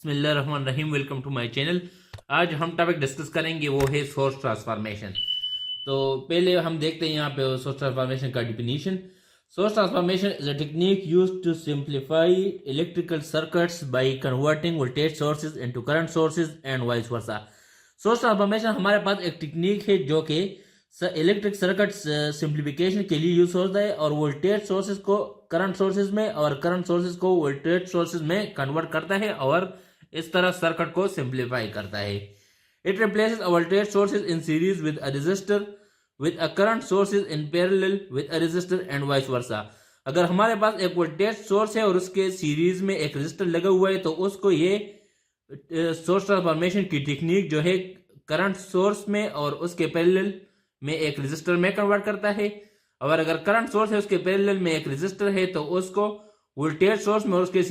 बिस्मिल्लाहिर्रहमानिर्रहीम। Welcome to my channel. आज हम टॉपिक डिस्कस करेंगे वो है सोर्स ट्रांसफॉर्मेशन। तो पहले हम देखते हैं यहाँ पे सोर्स ट्रांसफॉर्मेशन का definition. Source transformation is a technique used to simplify electrical circuits by converting voltage sources into current sources and vice versa. Source transformation हमारे पास एक टेक्निक है जो कि इलेक्ट्रिक सर्किट सिंप्लीफिकेशन के लिए यूज होता है और वोल्टेज सोर्सेज को करंट सोर्सेज में और करंट सोर्सेज को वोल्टेज सोर्सेज में कन्वर्ट करता है और इस तरह सर्किट को सिंप्लीफाई करता है। It replaces a voltage sources in series with a resistor with a current sources in parallel with a resistor and vice versa. अगर हमारे पास एक वोल्टेज सोर्स है और उसके सीरीज में एक रेजिस्टर लगा हुआ है तो उसको ये सोर्स ट्रांसफॉर्मेशन की टेक्निक जो है करंट सोर्स में और उसके पैरेलल में एक रेजिस्टर में कन्वर्ट करता है। और अगर करंट सोर्स है उसके पैरेलल में एक रेजिस्टर है तो उसको वोल्टेज सोर्स में और उसके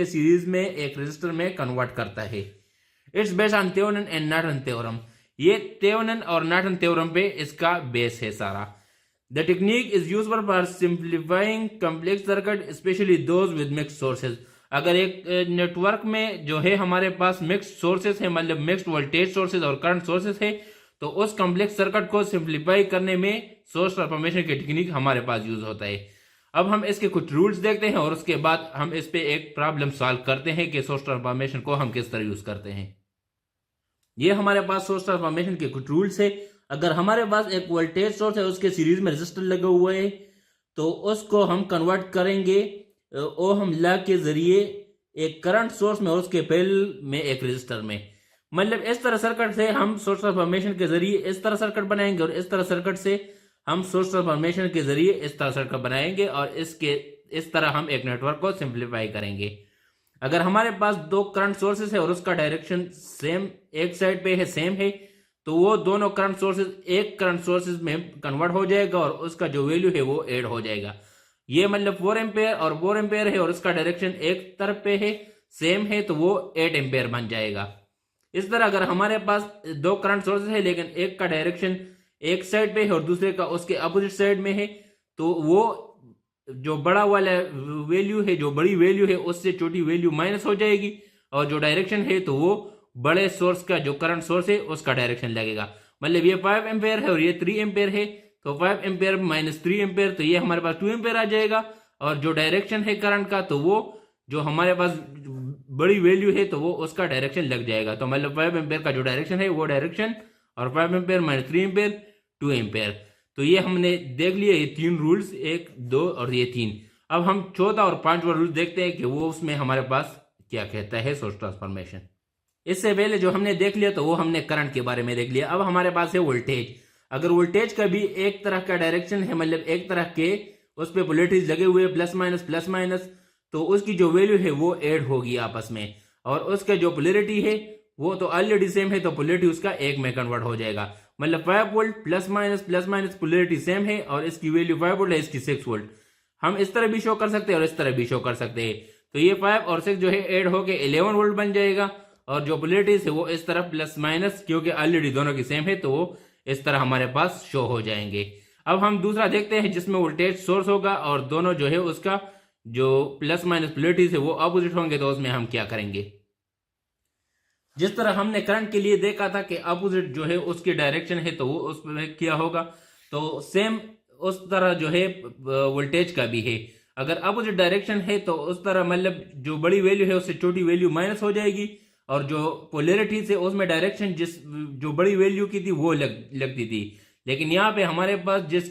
सीरीज में एक रेजिस्टर में कन्वर्ट करता है। It's based on Thevenin and Norton theorem. ये थेवेनिन और नॉर्टन थ्योरम पे इसका बेस है सारा। The technique is used for simplifying complex circuit specially those with mixed sources. अगर एक नेटवर्क में जो है हमारे पास मिक्स्ड सोर्सेज है, मतलब मिक्स्ड वोल्टेज सोर्सेज और करंट सोर्सेज है, तो उस कॉम्प्लेक्स सर्किट को सिंप्लीफाई करने में सोर्स ट्रांसफॉर्मेशन की टेक्निक हमारे पास यूज होता है। अब हम इसके कुछ रूल्स देखते हैं और उसके बाद हम इस पे एक प्रॉब्लम सॉल्व करते हैं कि सोर्स ट्रांसफॉर्मेशन को हम किस तरह यूज करते हैं। ये हमारे पास सोर्स ट्रांसफॉर्मेशन के कुछ रूल्स है। अगर हमारे पास एक वोल्टेज सोर्स है, उसके सीरीज में रेजिस्टर लगा हुआ है, तो उसको हम कन्वर्ट करेंगे ओहम लॉ के जरिए एक करंट सोर्स में और उसके पैरेलल में एक रेजिस्टर में। मतलब इस तरह सर्किट से हम सोर्स ट्रांसफॉर्मेशन के जरिए इस तरह सर्किट बनाएंगे और इस तरह सर्किट से हम सोर्स ट्रांसफॉर्मेशन के जरिए इस तरह सर्किट बनाएंगे और इस तरह हम एक नेटवर्क को सिंप्लीफाई करेंगे। अगर हमारे पास दो करंट सोर्सेज है और उसका डायरेक्शन सेम एक साइड पे है, सेम है, तो वो दोनों करंट सोर्सेज एक करंट सोर्सेज में कन्वर्ट हो जाएगा और उसका जो वैल्यू है वो ऐड हो जाएगा। ये मतलब 4 एम्पेयर और 4 एम्पेयर है और उसका डायरेक्शन एक तरफ पे है, सेम है, तो वो 8 एम्पेयर बन जाएगा। इस तरह अगर हमारे पास दो करंट सोर्सेज है लेकिन एक का डायरेक्शन एक साइड पे है और दूसरे का उसके अपोजिट साइड में है, तो वो जो बड़ा वाला वैल्यू है, जो बड़ी वैल्यू है, उससे छोटी वैल्यू माइनस हो जाएगी और जो डायरेक्शन है तो वो बड़े सोर्स का जो करंट सोर्स है उसका डायरेक्शन लगेगा। मतलब ये 5 एम्पेयर है और ये 3 एम्पेयर है, तो 5 एम्पेयर माइनस 3 एम्पेयर, तो ये हमारे पास 2 एम्पेयर आ जाएगा। और जो डायरेक्शन है करंट का, तो वो जो हमारे पास बड़ी वैल्यू है तो वो उसका डायरेक्शन लग जाएगा। तो मतलब 5 एम्पेयर का जो डायरेक्शन है वो डायरेक्शन, और 5 एम्पेयर माइनस 3 एम्पेयर 2 एम्पेयर। तो ये हमने देख लिया, ये 3 रूल्स, 1 2 और ये 3। अब हम चौथा और पांचवा रूल देखते हैं कि वो उसमें हमारे पास क्या कहता है सोर्स ट्रांसफॉर्मेशन। इससे पहले जो हमने देख लिया तो वो हमने करंट के बारे में देख लिया। अब हमारे पास है वोल्टेज। अगर वोल्टेज का भी एक तरह का डायरेक्शन है, मतलब एक तरह के उस पर पोलैरिटीज लगे हुए प्लस माइनस, तो उसकी जो वैल्यू है वो ऐड होगी आपस में, और उसका जो पोलैरिटी है वो तो ऑलरेडी सेम है, तो पोलैरिटी उसका एक में कन्वर्ट हो जाएगा। मतलब 5 volt plus minus polarity same है और इसकी वैल्यू 5 वोल्ट है, इसकी 6 वोल्ट। हम इस तरह भी शो कर सकते हैं और इस तरह भी शो कर सकते हैं। तो ये 5 और 6 जो है ऐड होके 11 वोल्ट बन जाएगा, और जो पोलैरिटीज है वो इस तरह प्लस माइनस, क्योंकि ऑलरेडी दोनों की सेम है, तो वो इस तरह हमारे पास शो हो जाएंगे। अब हम दूसरा देखते हैं जिसमें वोल्टेज सोर्स होगा और दोनों जो है उसका जो प्लस माइनस पोलैरिटीज है वो अपोजिट होंगे, तो उसमें हम क्या करेंगे। जिस तरह हमने करंट के लिए देखा था कि अपोजिट जो है उसकी डायरेक्शन है तो वो उसमें क्या होगा, तो सेम उस तरह जो है वोल्टेज का भी है। अगर अपोजिट डायरेक्शन है तो उस तरह मतलब जो बड़ी वैल्यू है उससे छोटी वैल्यू माइनस हो जाएगी, और जो पोलैरिटी से उसमें डायरेक्शन जो बड़ी वैल्यू की थी वो लगती थी। लेकिन यहाँ पे हमारे पास जिस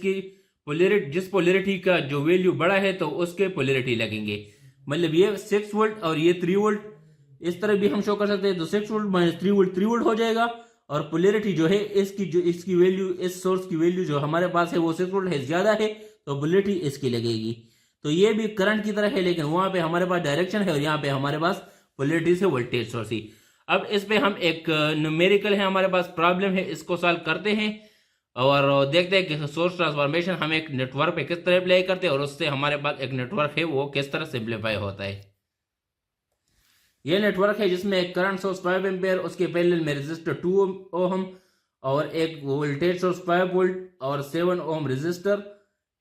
पोलैरिटी का जो वैल्यू बड़ा है तो उसके पोलैरिटी लगेंगे। मतलब ये 6 वोल्ट और ये 3 वोल्ट, इस तरह भी हम शो कर सकते हैं। तो 6 वोल्ट माइनस 3 वोल्ट 3 वोल्ट हो जाएगा, और पोलैरिटी जो है इसकी वैल्यू, इस सोर्स की वैल्यू जो हमारे पास है वो 6 वोल्ट है, ज्यादा है, तो पोलैरिटी इसकी लगेगी। तो ये भी करंट की तरह है, लेकिन वहां पे हमारे पास डायरेक्शन है और यहाँ पे हमारे पास पोलैरिटी से वोल्टेज सोर्स ही। अब इस पे हम एक न्यूमेरिकल है हमारे पास प्रॉब्लम है, इसको सॉल्व करते हैं और देखते हैं कि सोर्स ट्रांसफॉर्मेशन हम एक नेटवर्क पे किस तरह अप्लाई करते हैं और उससे हमारे पास एक नेटवर्क है वो किस तरह सिंप्लीफाई होता है। यह नेटवर्क है जिसमें एक करंट सोर्स 5 एम्पेयर, उसके पैरेलल में रेजिस्टर 2 ओम और एक वोल्टेज सोर्स 5 वोल्ट और 7 ohm resistor,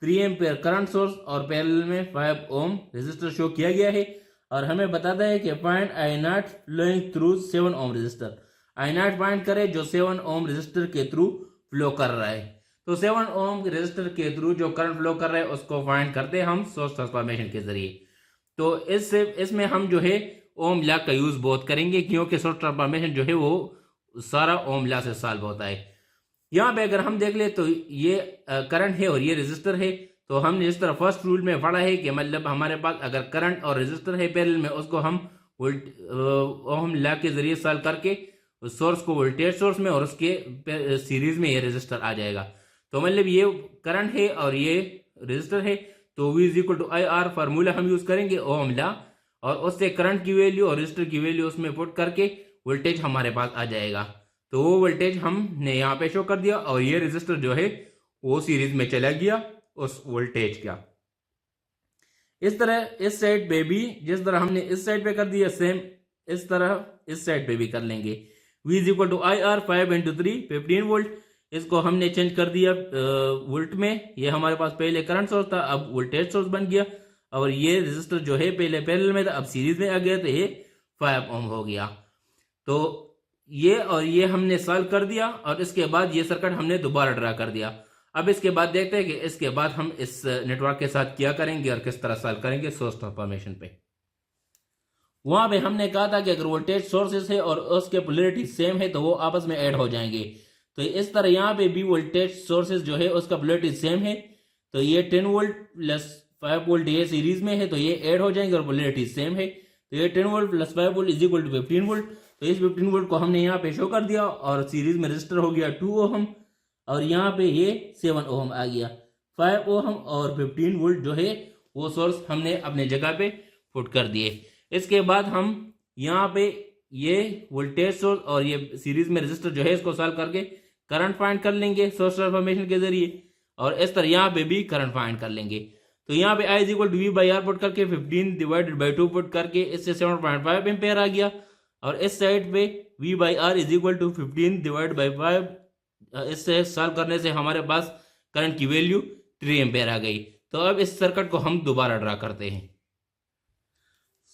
3 ampere current source और पैरेलल में 5 ओम रेजिस्टर शो किया गया है। और हमें बताता है कि find I naught flowing through 7 ohm resistor. I naught find करे जो 7 ओम रजिस्टर के थ्रू फ्लो कर रहा है। तो 7 ओम रजिस्टर के थ्रू जो करंट फ्लो कर रहा है उसको फाइंड करते हैं हम सोर्स ट्रांसफॉर्मेशन के जरिए। तो इसमें हम जो है ओम लॉ का यूज बहुत करेंगे, क्योंकि सोर्स ट्रांसफॉर्मेशन जो है वो सारा ओम लॉ से सॉल्व होता है। यहाँ पे अगर हम देख ले तो ये करंट है और ये रजिस्टर है। तो हमने जिस तरह फर्स्ट रूल में पढ़ा है कि मतलब हमारे पास अगर करंट और रजिस्टर है पैरेलल में, उसको हम ओम लॉ के जरिए सॉल्व करके सोर्स को वोल्टेज सोर्स में और उसके सीरीज में ये रजिस्टर आ जाएगा। तो मतलब ये करंट है और ये रजिस्टर है, तो V is equal to I R formula हम यूज करेंगे ओम लॉ, और उससे करंट की वैल्यू और रजिस्टर की वैल्यू उसमें पुट करके वोल्टेज हमारे पास आ जाएगा। तो वो वोल्टेज हमने यहाँ पे शो कर दिया और ये रजिस्टर जो है वो सीरीज में चला गया उस वोल्टेज का। इस तरह इस साइड पे भी जिस तरह हमने इस साइड पे कर दिया, सेम इस तरह इस साइड पे भी कर लेंगे। V is equal to I R 5 into 3 15 volt. इसको हमने चेंज कर दिया वोल्ट में। ये हमारे पास पहले करंट सोर्स था, अब वोल्टेज सोर्स बन गया। और ये रजिस्टर जो है पहले पैरेलल में था, अब सीरीज में आ गया, तो ये 5 ओम हो गया। तो ये और ये हमने सॉल्व कर दिया और इसके बाद ये सर्किट हमने दोबारा ड्रा कर दिया। अब इसके बाद देखते हैं कि इसके बाद हम इस नेटवर्क के साथ क्या करेंगे और किस तरह सॉल्व करेंगे सोर्स ट्रांसफॉर्मेशन पे। वहां पे हमने कहा था कि अगर वोल्टेज सोर्सेस है और उसके पोलैरिटी सेम है तो वो आपस में ऐड हो जाएंगे। तो इस तरह यहाँ पे भी वोल्टेज सोर्सेस जो है उसका पोलैरिटी सेम है, तो ये 10 वोल्ट प्लस 5 वोल्ट ये सीरीज में है, तो ये ऐड हो जाएंगे और पोलैरिटी सेम है। तो ये 10 volt plus 5 volt is equal to 15 volt. तो इस 15 वोल्ट को हमने यहाँ पे शो कर दिया और सीरीज में रजिस्टर हो गया 2 ओहम और यहाँ पे ये 7 ओहम आ गया। 5 ओहम और 15 वोल्ट जो है वो सोर्स हमने अपने जगह पे पुट कर दिए। इसके बाद हम यहाँ पे ये वोल्टेज सोर्स और ये सीरीज में रजिस्टर जो है इसको सॉल्व करके करंट फाइंड कर लेंगे सोर्स ट्रांसफॉर्मेशन के जरिए, और इस तरह यहाँ पे भी करंट फाइंड कर लेंगे। तो यहाँ पे I is equal to V by R put करके 15 डिवाइडेड बाई 2 पुट करके इससे 7.5 एम्पेयर आ गया। और इस साइड पे V by R is equal to 15 divide by 5, इससे सॉल्व करने से हमारे पास करंट की वैल्यू 3 एम्पेयर आ गई। तो अब इस सर्किट को हम दोबारा ड्रा करते हैं।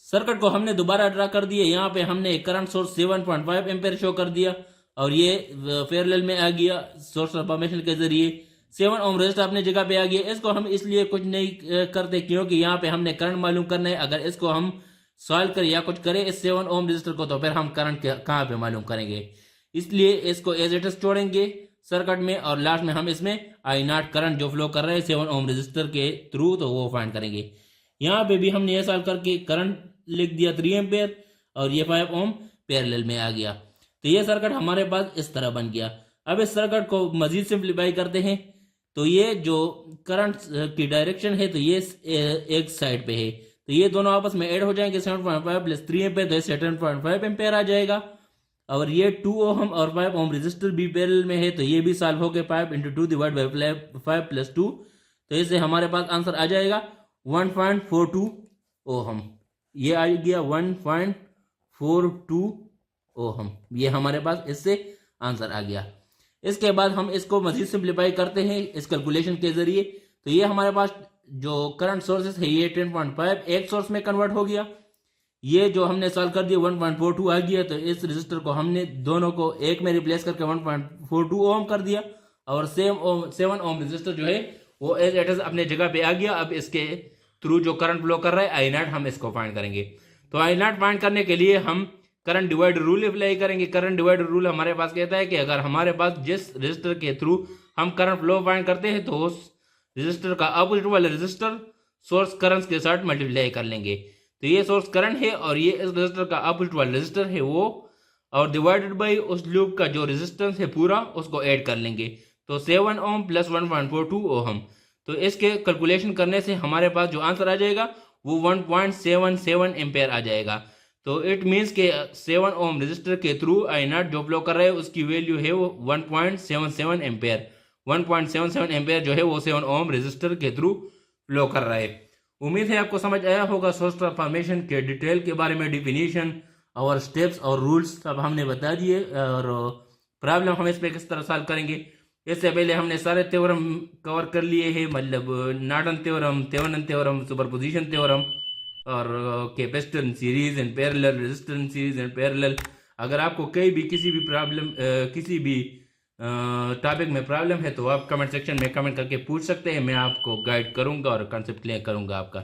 सर्किट को हमने दोबारा ड्रा कर दिया। यहाँ पे हमने करंट सोर्स 7.5 एम्पेयर शो कर दिया और ये पैरेलल में आ गया सोर्स ट्रांसफॉर्मेशन के जरिए। 7 ओम रेजिस्टर अपने जगह पे आ गया। इसको हम इसलिए कुछ नहीं करते क्योंकि यहाँ पे हमने करंट मालूम करना है। अगर इसको हम सॉल्व करें या कुछ करें इस 7 ओम रेजिस्टर को, तो फिर हम करंट कहाँ पे मालूम करेंगे, इसलिए इसको एज इट इज छोड़ेंगे सर्किट में और लास्ट में हम इसमें आई नॉट करंट जो फ्लो कर रहा है 7 ओम रेजिस्टर के थ्रू, तो वो फाइंड करेंगे। यहाँ पे भी हमने ये सॉल्व करके करंट लिख दिया 3 एम्पेयर और ये 5 ओम पैरेलल में आ गया। तो ये सर्किट हमारे पास इस तरह बन गया। अब इस सर्किट को मजीद सिंप्लीफाई करते हैं। तो ये जो करंट की डायरेक्शन है तो ये एक साइड पे है, तो ये दोनों आपस में ऐड हो जाएंगे 7.5 प्लस 3 एम्पेयर, तो 7.5 एम्पेयर आ जाएगा। और ये 2 ओम और 5 ओम रजिस्टर भी पैरेलल में है, तो ये भी सॉल्व हो गए 5 इंटू 2 डिवाइड बाई 5 प्लस 2, तो इससे हमारे पास आंसर आ जाएगा 1.42 ओहम। ये आ गया 1.42 ओहम, ये हमारे पास इससे आंसर आ गया। इसके बाद हम इसको मजीद सिंप्लीफाई करते हैं इस कैलकुलेशन के जरिए। तो ये हमारे पास जो करंट सोर्सेस है ये 10.5 एक सोर्स में कन्वर्ट हो गया। ये जो हमने सॉल्व कर दिया 1.42 आ गया, तो इस रजिस्टर को हमने दोनों को एक में रिप्लेस करके 1.42 ओम कर दिया और 7 ओम रजिस्टर जो है वो एज इट इज अपने जगह पे आ गया। अब इसके थ्रू जो करंट फ्लो कर रहा है आई नॉट, हम इसको फाइंड करेंगे। तो आई नॉट फाइंड करने के लिए हम करंट डिवाइडर रूल अप्लाई करेंगे। करंट डिवाइडर रूल हमारे पास कहता है कि अगर हमारे पास जिस रजिस्टर के थ्रू हम करंट फ्लो फाइंड करते हैं तो उस रजिस्टर का अपोजिट वाला रजिस्टर सोर्स करंट के साथ मल्टीप्लाई कर लेंगे। तो ये सोर्स करंट है और ये इस रजिस्टर का अपोजिट वाला रजिस्टर है वो, और डिवाइडेड बाई उस लूप का जो रेजिस्टेंस है पूरा उसको ऐड कर लेंगे। तो 7 ओम प्लस 1.42 ओहम। तो इसके कैलकुलेशन करने से हमारे पास जो आंसर आ जाएगा वो 1.77 एम्पेयर आ जाएगा। तो इट मीन्स के 7 ओम रजिस्टर के थ्रू आई नॉट जो फ्लो कर रहा है उसकी वैल्यू है वो 1.77 एम्पेयर। 1.77 एम्पेयर जो है वो 7 ओम रजिस्टर के थ्रू फ्लो कर रहा है। उम्मीद है आपको समझ आया होगा सोर्स ट्रांसफॉर्मेशन के डिटेल के बारे में, डिफिनीशन और स्टेप्स और रूल्स सब हमने बता दिए और प्रॉब्लम हम इस पर किस तरह सॉल्व करेंगे। इससे पहले हमने सारे थ्योरम कवर कर लिए हैं, मतलब Norton theorem, Thevenin theorem, superposition theorem. और capacitance series and parallel, resistance series and parallel. अगर आपको कहीं भी किसी भी प्रॉब्लम किसी भी टॉपिक में प्रॉब्लम है तो आप कमेंट सेक्शन में कमेंट करके पूछ सकते हैं, मैं आपको गाइड करूंगा और कॉन्सेप्ट क्लियर करूंगा आपका।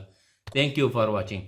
Thank you for watching.